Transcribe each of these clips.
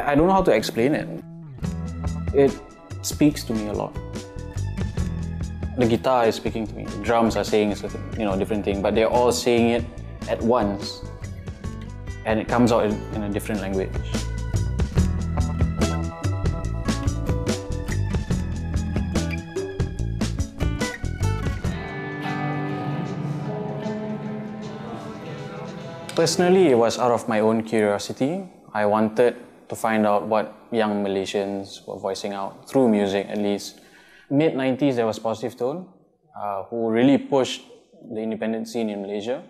I don't know how to explain it. It speaks to me a lot. The guitar is speaking to me, the drums are saying a certain, different thing, but they're all saying it at once, and it comes out in a different language. Personally, it was out of my own curiosity. I wanted to find out what young Malaysians were voicing out, through music at least. Mid-90s, there was Positive Tone, who really pushed the independent scene in Malaysia.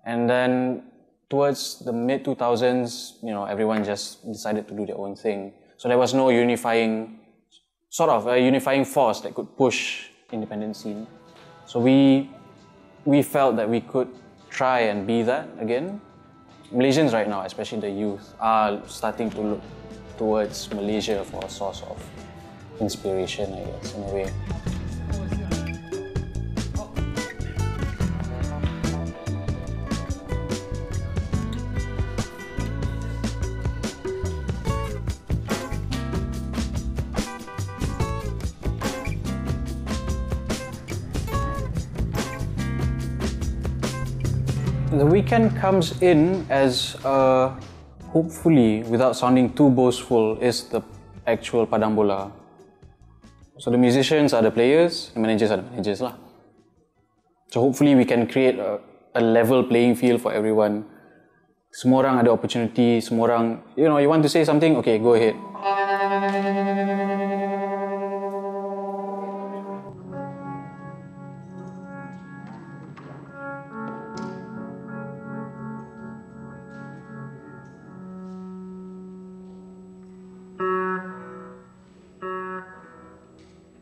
And then towards the mid-2000s, everyone just decided to do their own thing. So there was no unifying force that could push independent scene. So we felt that we could try and be that again. Malaysians right now, especially the youth, are starting to look towards Malaysia for a source of inspiration, I guess, in a way. The weekend comes in as, hopefully, without sounding too boastful, is the actual padang bola. So the musicians are the players, the managers are the managers lah. So hopefully we can create a level playing field for everyone. Semua orang ada opportunity, semua orang, you want to say something, okay, go ahead.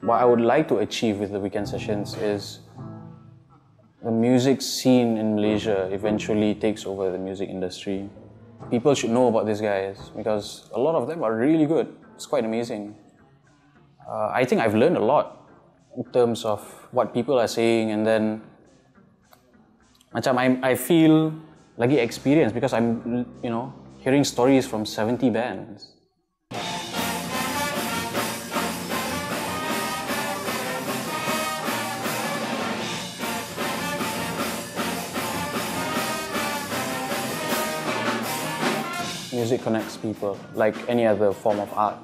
What I would like to achieve with the weekend sessions is the music scene in Malaysia eventually takes over the music industry. People should know about these guys because a lot of them are really good. It's quite amazing. I think I've learned a lot in terms of what people are saying, and then I feel lagi experienced because I'm hearing stories from 70 bands. Music connects people like any other form of art.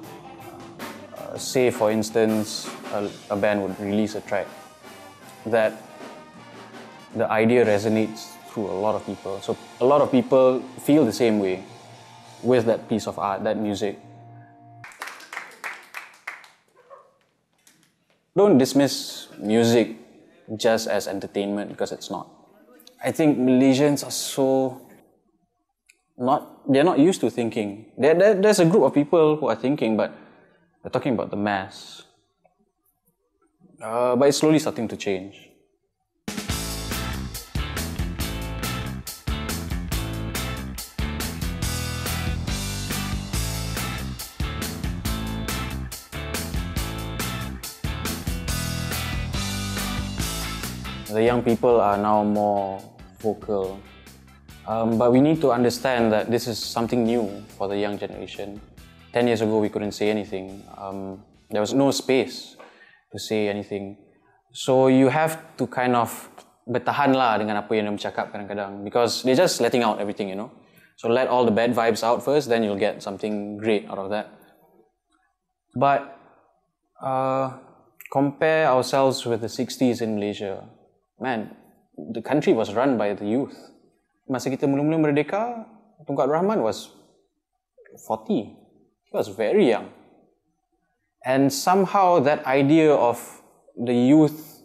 Say, for instance, a band would release a track that the idea resonates through a lot of people. So a lot of people feel the same way with that piece of art, that music. Don't dismiss music just as entertainment, because it's not. I think Malaysians are they're not used to thinking. There's a group of people who are thinking, but we're talking about the mass. But it's slowly starting to change. The young people are now more vocal. But we need to understand that this is something new for the young generation. 10 years ago, we couldn't say anything. There was no space to say anything. So you have to kind of bertahan lah dengan apa yang dia cakap kadang-kadang, because they're just letting out everything, So let all the bad vibes out first, then you'll get something great out of that. But compare ourselves with the 60s in Malaysia. Man, the country was run by the youth. Masa kita mula-mula merdeka, Tunku Abdul Rahman was 40. He was very young. And somehow that idea of the youth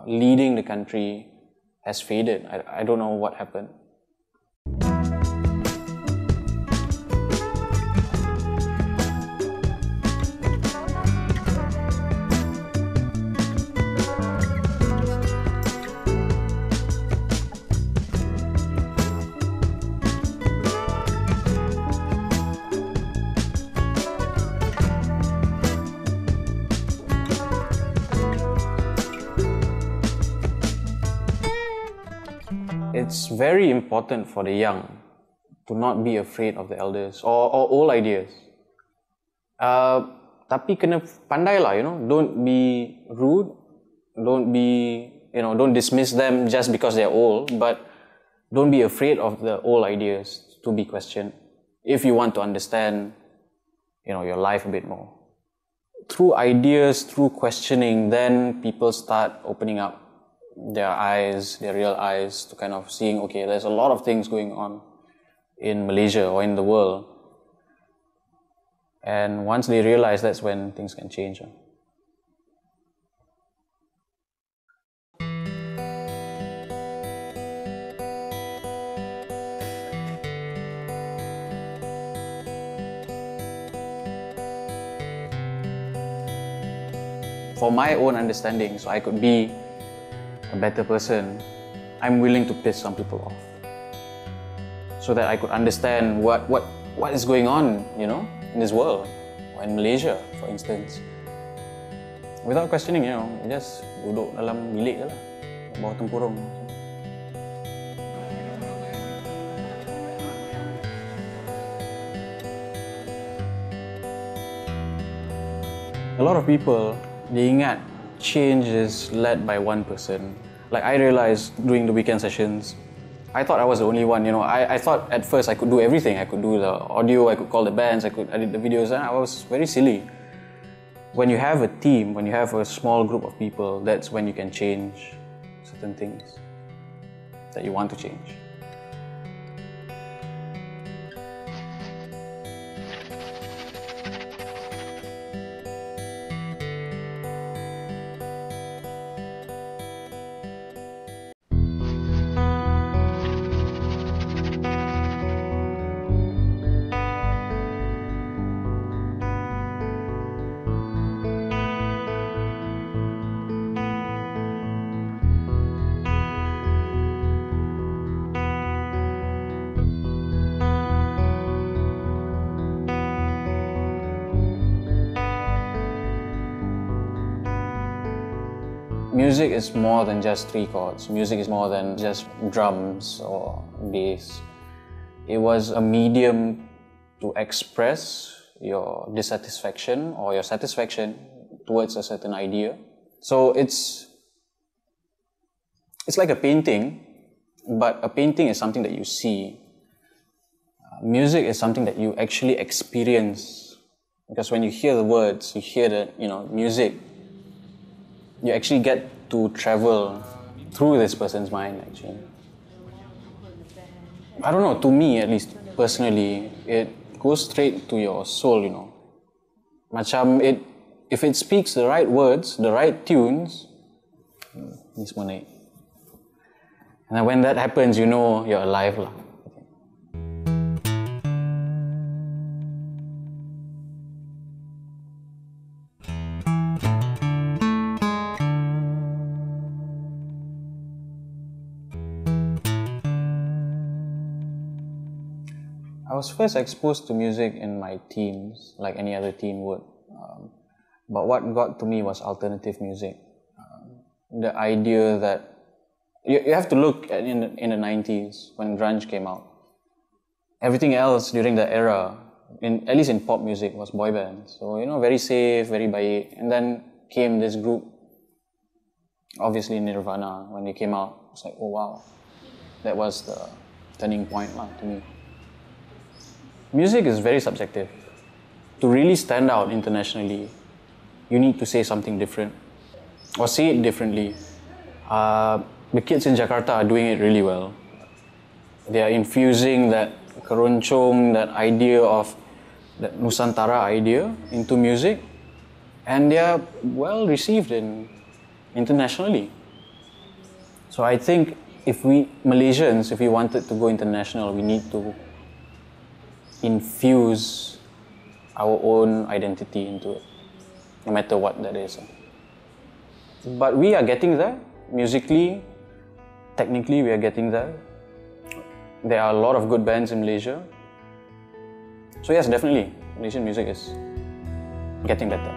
leading the country has faded. I don't know what happened. It's very important for the young to not be afraid of the elders or old ideas. Tapi kena pandai lah, don't be rude, don't dismiss them just because they're old, but don't be afraid of the old ideas to be questioned if you want to understand, your life a bit more. Through ideas, through questioning, then people start opening up their eyes, their real eyes, to kind of seeing, okay, there's a lot of things going on in Malaysia or in the world. And once they realize, that's when things can change. For my own understanding, so I could be a better person, I'm willing to piss some people off, so that I could understand what is going on, in this world, or in Malaysia, for instance. Without questioning, you just duduk dalam bilik je lah, bawah tempurung. A lot of people, they ingat change is led by one person. Like I realized during the weekend sessions, I thought I was the only one, I thought at first I could do everything. I could do the audio, I could call the bands, I could edit the videos, and I was very silly. When you have a team, when you have a small group of people, that's when you can change certain things that you want to change. Music is more than just three chords. Music is more than just drums or bass. It was a medium to express your dissatisfaction or your satisfaction towards a certain idea. So it's like a painting, but a painting is something that you see. Music is something that you actually experience, because when you hear the words, you hear the music, you actually get to travel through this person's mind, actually. I don't know, to me at least, personally, it goes straight to your soul, Macam if it speaks the right words, the right tunes, ni semua naik. And when that happens, you're alive lah. I was first exposed to music in my teens, like any other teen would. But what got to me was alternative music. The idea that you have to look at in the 90s when grunge came out. Everything else during that era, at least in pop music, was boy bands. So very safe, very baik. And then came this group, obviously Nirvana. When they came out, it's like, oh wow, that was the turning point lah to me. Music is very subjective. To really stand out internationally, you need to say something different or say it differently. The kids in Jakarta are doing it really well. They are infusing that keroncong, that idea of that Nusantara idea into music, and they are well received internationally. So I think if we Malaysians, if we wanted to go international, we need to infuse our own identity into it, no matter what that is. But we are getting there, musically, technically we are getting there. There are a lot of good bands in Malaysia. So yes, definitely, Malaysian music is getting better.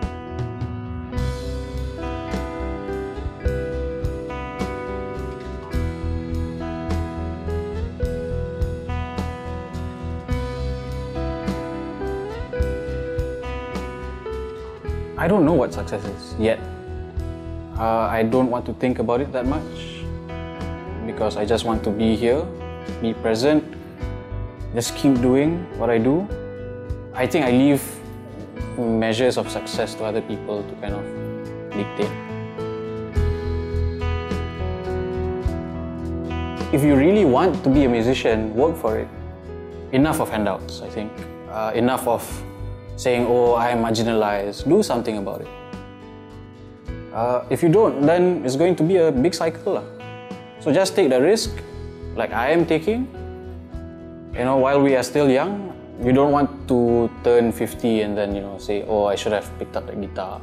I don't know what success is yet. I don't want to think about it that much because I just want to be here, be present, just keep doing what I do. I think I leave measures of success to other people to kind of dictate. If you really want to be a musician, work for it. Enough of handouts, I think. Enough of saying, oh, I am marginalized. Do something about it. If you don't, then it's going to be a big cycle. So just take the risk, like I am taking. You know, while we are still young, you don't want to turn 50 and then, say, oh, I should have picked up the guitar,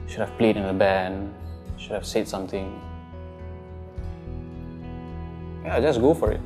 should have played in a band, should have said something. Yeah, just go for it.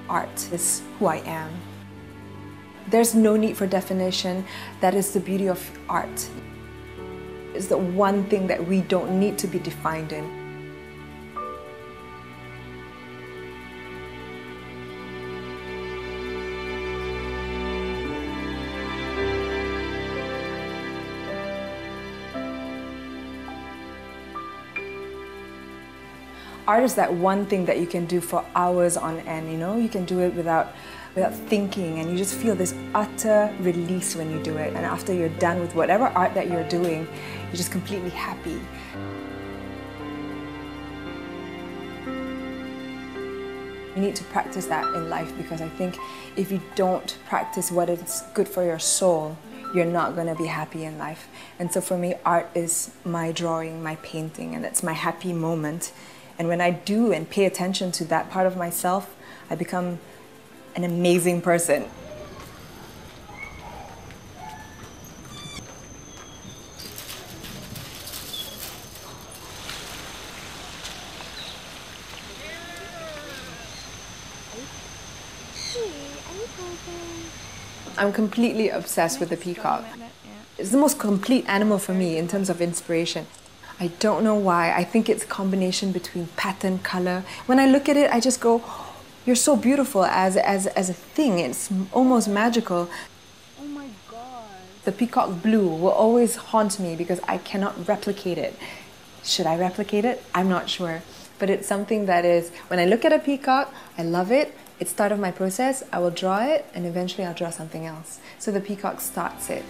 Art is who I am. There's no need for definition. That is the beauty of art. It's the one thing that we don't need to be defined in. Art is that one thing that you can do for hours on end, You can do it without thinking, and you just feel this utter release when you do it. And after you're done with whatever art that you're doing, you're just completely happy. You need to practice that in life, because I think if you don't practice what is good for your soul, you're not going to be happy in life. And so for me, art is my drawing, my painting, and it's my happy moment. And when I do and pay attention to that part of myself, I become an amazing person. I'm completely obsessed with the peacock. It's the most complete animal for me in terms of inspiration. I don't know why. I think it's a combination between pattern, color. When I look at it, I just go, you're so beautiful as a thing. It's almost magical. Oh my God. The peacock blue will always haunt me because I cannot replicate it. Should I replicate it? I'm not sure. But it's something that is, when I look at a peacock, I love it. It's start of my process. I will draw it, and eventually I'll draw something else. So the peacock starts it.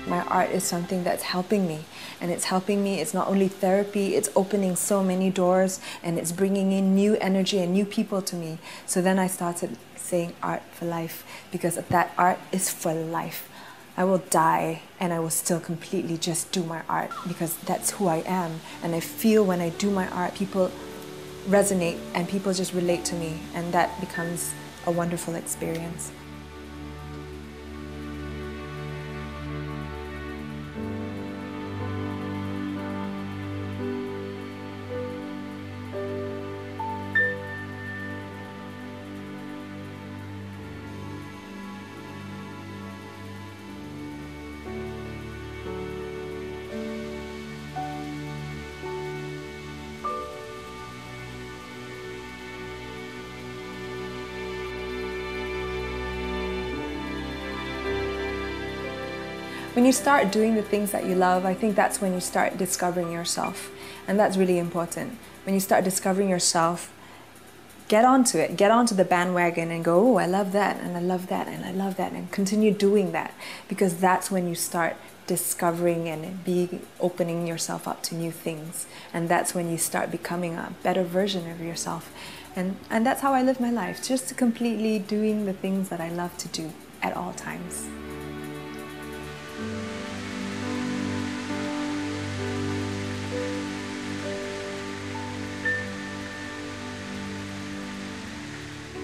My art is something that's helping me, and it's helping me. It's not only therapy, it's opening so many doors, and it's bringing in new energy and new people to me. So then I started saying art for life, because that art is for life. I will die and I will still completely just do my art, because that's who I am. And I feel when I do my art, people resonate and people just relate to me, and that becomes a wonderful experience. When you start doing the things that you love, I think that's when you start discovering yourself. And that's really important. When you start discovering yourself, get onto it, get onto the bandwagon and go, oh, I love that, and I love that, and I love that, and continue doing that, because that's when you start discovering and opening yourself up to new things, and that's when you start becoming a better version of yourself. And that's how I live my life, just completely doing the things that I love to do at all times.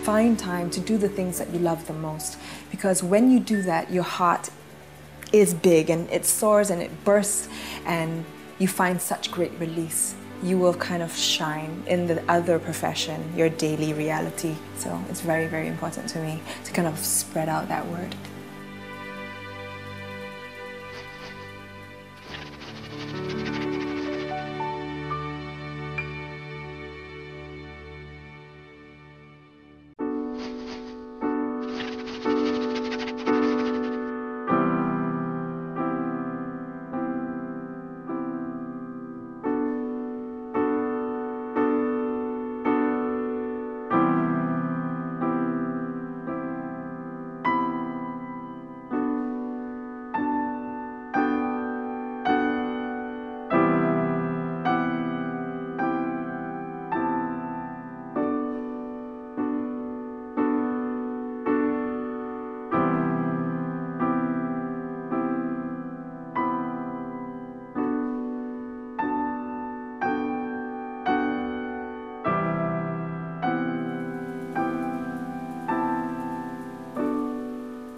Find time to do the things that you love the most, because when you do that, your heart is big and it soars and it bursts, and you find such great release. You will kind of shine in the other profession, your daily reality. So it's very, very important to me to kind of spread out that word.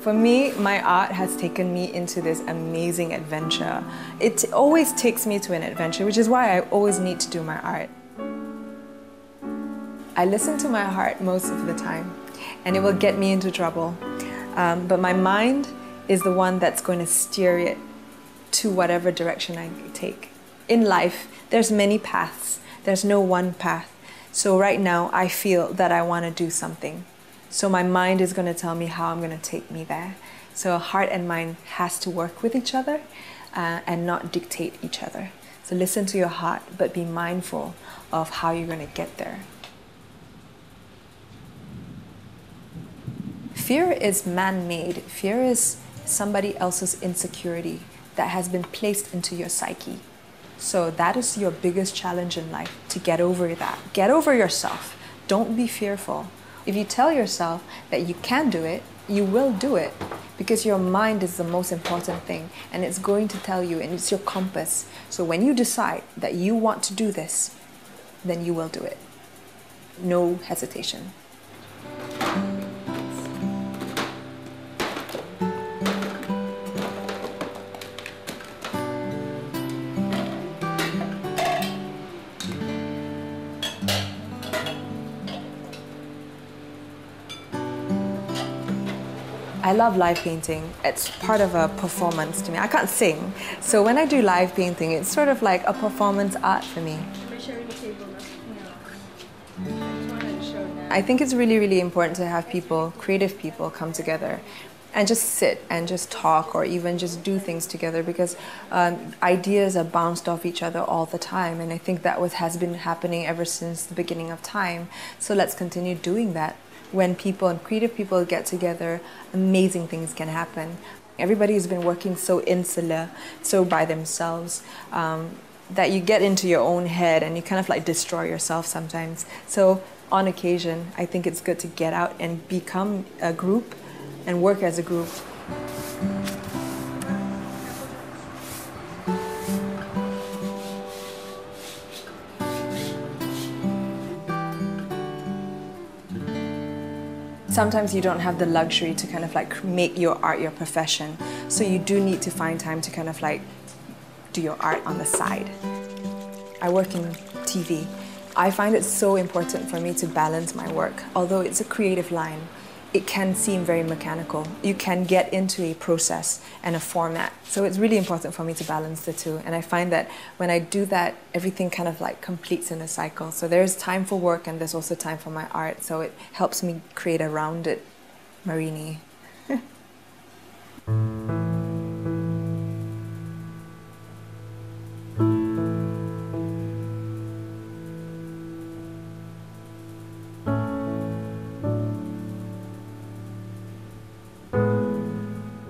For me, my art has taken me into this amazing adventure. It always takes me to an adventure, which is why I always need to do my art. I listen to my heart most of the time, and it will get me into trouble. But my mind is the one that's going to steer it to whatever direction I take. In life, there's many paths. There's no one path. So right now, I feel that I want to do something. So my mind is going to tell me how I'm going to take me there. So heart and mind has to work with each other and not dictate each other. So listen to your heart, but be mindful of how you're going to get there. Fear is man-made. Fear is somebody else's insecurity that has been placed into your psyche. So that is your biggest challenge in life, to get over that. Get over yourself. Don't be fearful. If you tell yourself that you can do it, you will do it, because your mind is the most important thing, and it's going to tell you, and it's your compass. So when you decide that you want to do this, then you will do it. No hesitation. I love live painting. It's part of a performance to me. I can't sing, so when I do live painting, it's sort of like a performance art for me. I think it's really, really important to have people, creative people, come together and just sit and just talk, or even just do things together, because ideas are bounced off each other all the time, and I think that has been happening ever since the beginning of time. So let's continue doing that. When people and creative people get together, amazing things can happen. Everybody's been working so insular, so by themselves, that you get into your own head and you kind of like destroy yourself sometimes. So on occasion, I think it's good to get out and become a group and work as a group. Sometimes you don't have the luxury to kind of like make your art your profession. So you do need to find time to kind of like do your art on the side. I work in TV. I find it so important for me to balance my work. Although it's a creative line, it can seem very mechanical. You can get into a process and a format. So it's really important for me to balance the two. And I find that when I do that, everything kind of like completes in a cycle. So there's time for work and there's also time for my art. So it helps me create a rounded Marini.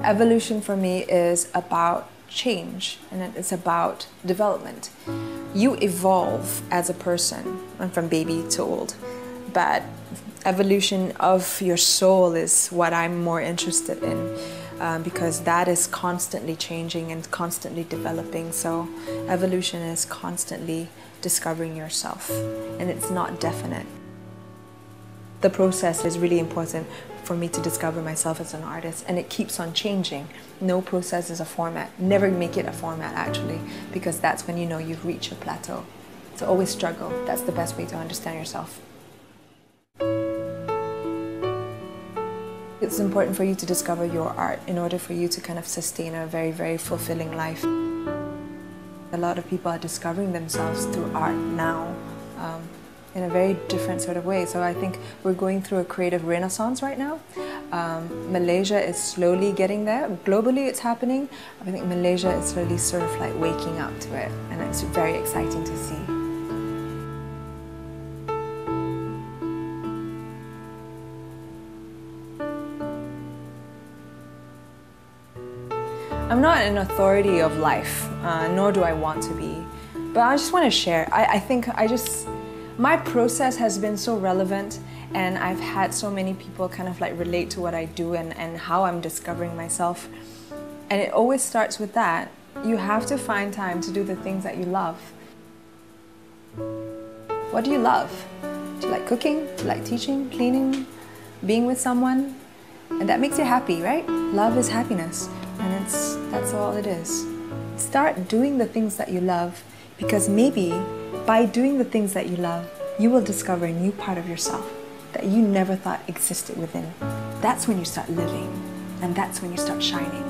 Evolution for me is about change, and it's about development. You evolve as a person, and from baby to old, but evolution of your soul is what I'm more interested in, because that is constantly changing and constantly developing. So evolution is constantly discovering yourself, and it's not definite. The process is really important for me to discover myself as an artist, and it keeps on changing. No process is a format. Never make it a format, actually, because that's when you know you've reached a plateau. So always struggle. That's the best way to understand yourself. It's important for you to discover your art in order for you to kind of sustain a very, very fulfilling life. A lot of people are discovering themselves through art now, in a very different sort of way. So I think we're going through a creative renaissance right now. Malaysia is slowly getting there. Globally it's happening. I think Malaysia is slowly sort of like waking up to it, and it's very exciting to see. I'm not an authority of life, nor do I want to be. But I just want to share. I think my process has been so relevant, and I've had so many people kind of like relate to what I do and how I'm discovering myself. And it always starts with that. You have to find time to do the things that you love. What do you love? Do you like cooking? Do you like teaching, cleaning, being with someone? And that makes you happy, right? Love is happiness, and that's all it is. Start doing the things that you love, because maybe by doing the things that you love, you will discover a new part of yourself that you never thought existed within. That's when you start living, and that's when you start shining.